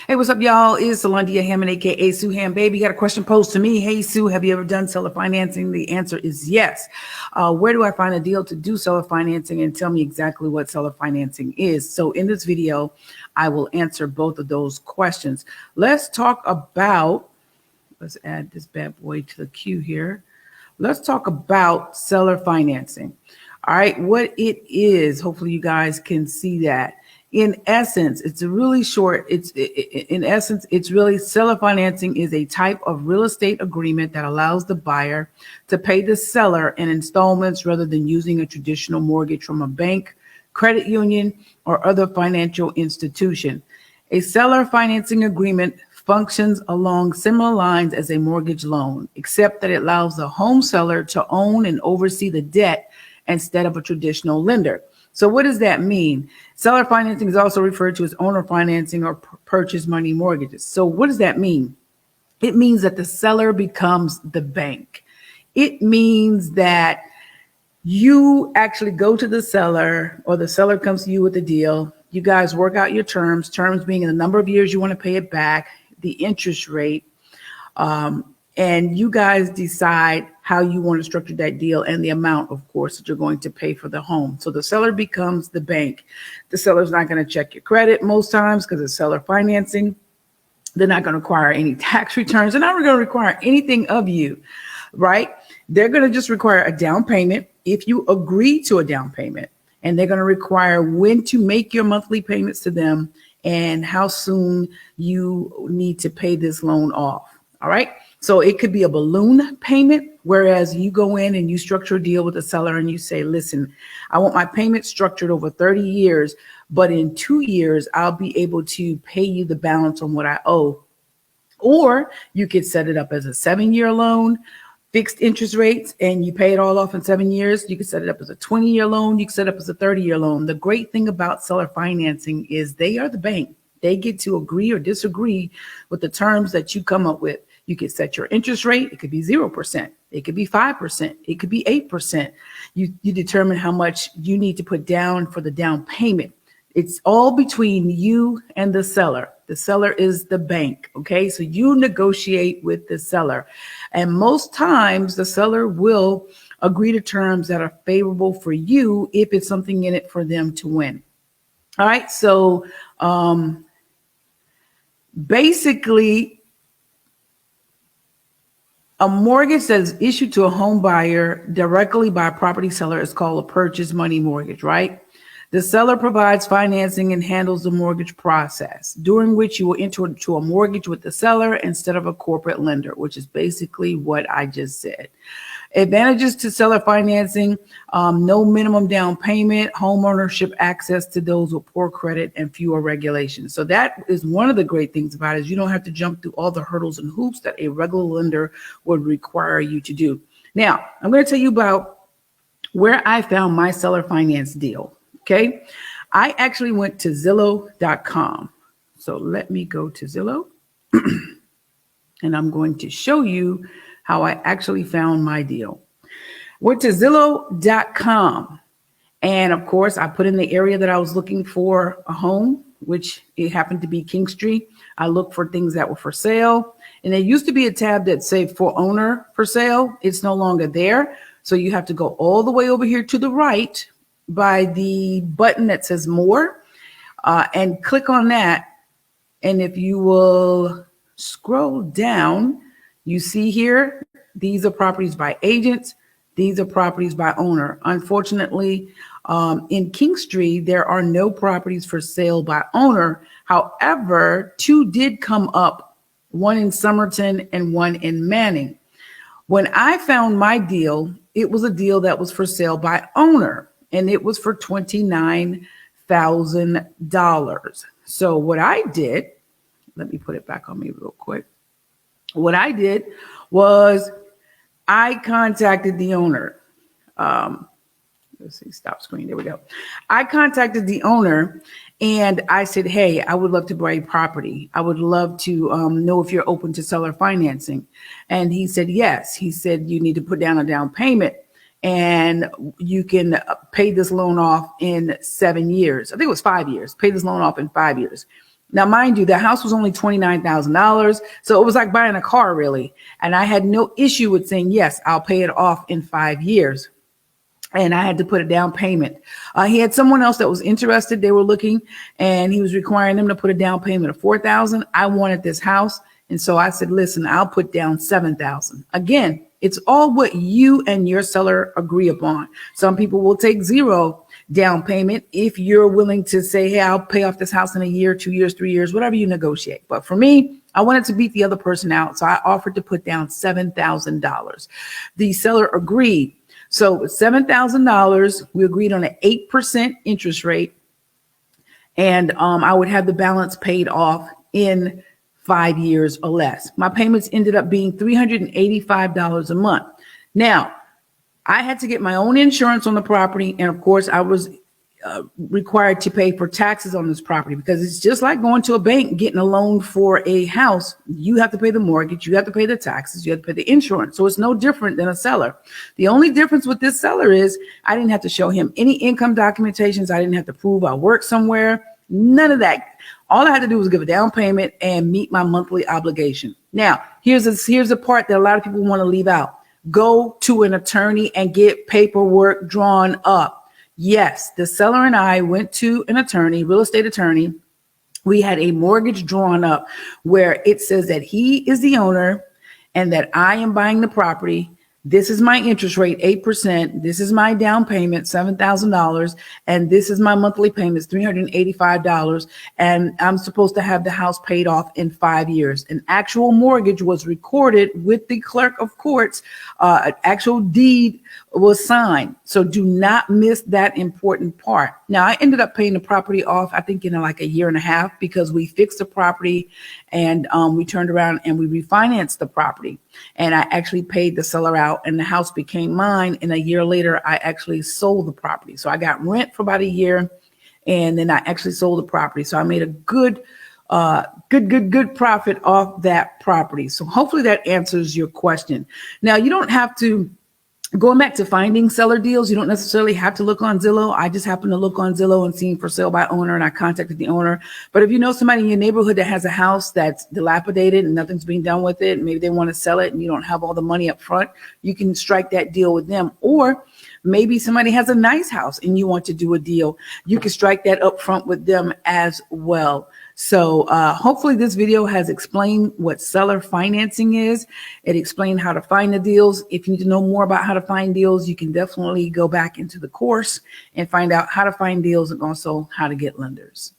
Hey, what's up, y'all? It's Alondia Hammond, aka Sueham. Baby, got a question posed to me. Hey, Sue, have you ever done seller financing? The answer is yes. Where do I find a deal to do seller financing? And tell me exactly what seller financing is. So in this video, I will answer both of those questions. Let's talk about, let's add this bad boy to the queue here. Let's talk about seller financing. All right, what it is. Hopefully you guys can see that. In essence, it's really short. In essence, it's really seller financing is a type of real estate agreement that allows the buyer to pay the seller in installments rather than using a traditional mortgage from a bank, credit union, or other financial institution. A seller financing agreement functions along similar lines as a mortgage loan, except that it allows the home seller to own and oversee the debt instead of a traditional lender. So what does that mean? Seller financing is also referred to as owner financing or purchase money mortgages. So what does that mean? It means that the seller becomes the bank. It means that you actually go to the seller or the seller comes to you with the deal. You guys work out your terms being in the number of years you want to pay it back, the interest rate, and you guys decide how you want to structure that deal and the amount, of course, that you're going to pay for the home. So the seller becomes the bank. The seller's not going to check your credit most times because it's seller financing. They're not going to require any tax returns. They're not going to require anything of you, right? They're going to just require a down payment if you agree to a down payment. And they're going to require when to make your monthly payments to them and how soon you need to pay this loan off. All right. So it could be a balloon payment, whereas you go in and you structure a deal with the seller and you say, listen, I want my payment structured over 30 years, but in 2 years, I'll be able to pay you the balance on what I owe. Or you could set it up as a 7-year loan, fixed interest rates, and you pay it all off in 7 years. You could set it up as a 20-year loan. You could set it up as a 30-year loan. The great thing about seller financing is they are the bank. They get to agree or disagree with the terms that you come up with. You could set your interest rate. It could be 0%. It could be 5%. It could be 8%. You determine how much you need to put down for the down payment. It's all between you and the seller. The seller is the bank. Okay. So you negotiate with the seller. And most times the seller will agree to terms that are favorable for you if it's something in it for them to win. All right. So basically, a mortgage that is issued to a home buyer directly by a property seller is called a purchase money mortgage, right? The seller provides financing and handles the mortgage process, during which you will enter into a mortgage with the seller instead of a corporate lender, which is basically what I just said. Advantages to seller financing: no minimum down payment, home ownership access to those with poor credit, and fewer regulations. So that is one of the great things about it, is you don't have to jump through all the hurdles and hoops that a regular lender would require you to do. Now, I'm going to tell you about where I found my seller finance deal. Okay. I actually went to Zillow.com. So let me go to Zillow and I'm going to show you how I actually found my deal. Went to Zillow.com. And of course, I put in the area that I was looking for a home, which it happened to be King Street. I looked for things that were for sale. And there used to be a tab that said for owner for sale. It's no longer there. So you have to go all the way over here to the right by the button that says more and click on that. And if you will scroll down, you see here, these are properties by agents. These are properties by owner. Unfortunately, in King Street, there are no properties for sale by owner. However, 2 did come up, one in Somerton and one in Manning. When I found my deal, it was a deal that was for sale by owner, and it was for $29,000. So what I did, let me put it back on me real quick. What I did was I contacted the owner. Let's see, stop screen. There we go. I contacted the owner and I said, hey, I would love to buy property. I would love to know if you're open to seller financing. And he said, yes. He said, you need to put down a down payment and you can pay this loan off in 7 years. I think it was 5 years. Pay this loan off in 5 years. Now, mind you, the house was only $29,000. So it was like buying a car, really. And I had no issue with saying, yes, I'll pay it off in 5 years. And I had to put a down payment. He had someone else that was interested. They were looking, and he was requiring them to put a down payment of $4,000. I wanted this house. And so I said, listen, I'll put down $7,000. Again, it's all what you and your seller agree upon. Some people will take zero down payment if you're willing to say, hey, I'll pay off this house in a year, 2 years, 3 years, whatever you negotiate. But for me, I wanted to beat the other person out. So I offered to put down $7,000. The seller agreed. So $7,000, we agreed on an 8% interest rate. And I would have the balance paid off in 5 years or less. My payments ended up being $385 a month. Now, I had to get my own insurance on the property. And of course, I was required to pay for taxes on this property, because it's just like going to a bank, getting a loan for a house. You have to pay the mortgage, you have to pay the taxes, you have to pay the insurance. So it's no different than a seller. The only difference with this seller is I didn't have to show him any income documentations. I didn't have to prove I work somewhere. None of that. All I had to do was give a down payment and meet my monthly obligation. Now, here's a part that a lot of people want to leave out. Go to an attorney and get paperwork drawn up. Yes, the seller and I went to an attorney, real estate attorney. We had a mortgage drawn up where it says that he is the owner and that I am buying the property. This is my interest rate, 8%. This is my down payment, $7,000. And this is my monthly payments, $385. And I'm supposed to have the house paid off in 5 years. An actual mortgage was recorded with the clerk of courts. An actual deed was signed. So do not miss that important part. Now, I ended up paying the property off, I think, in like a year and a half, because we fixed the property and we turned around and we refinanced the property. And I actually paid the seller out and the house became mine. And a year later, I actually sold the property. So I got rent for about a year and then I actually sold the property. So I made a good profit off that property. So hopefully that answers your question. Now, you don't have to, going back to finding seller deals, you don't necessarily have to look on Zillow. I just happened to look on Zillow and seen for sale by owner, and I contacted the owner. But if you know somebody in your neighborhood that has a house that's dilapidated and nothing's being done with it, maybe they want to sell it and you don't have all the money up front, you can strike that deal with them. Or maybe somebody has a nice house and you want to do a deal, you can strike that up front with them as well. So hopefully this video has explained what seller financing is. It explained how to find the deals. If you need to know more about how to find deals, you can definitely go back into the course and find out how to find deals and also how to get lenders.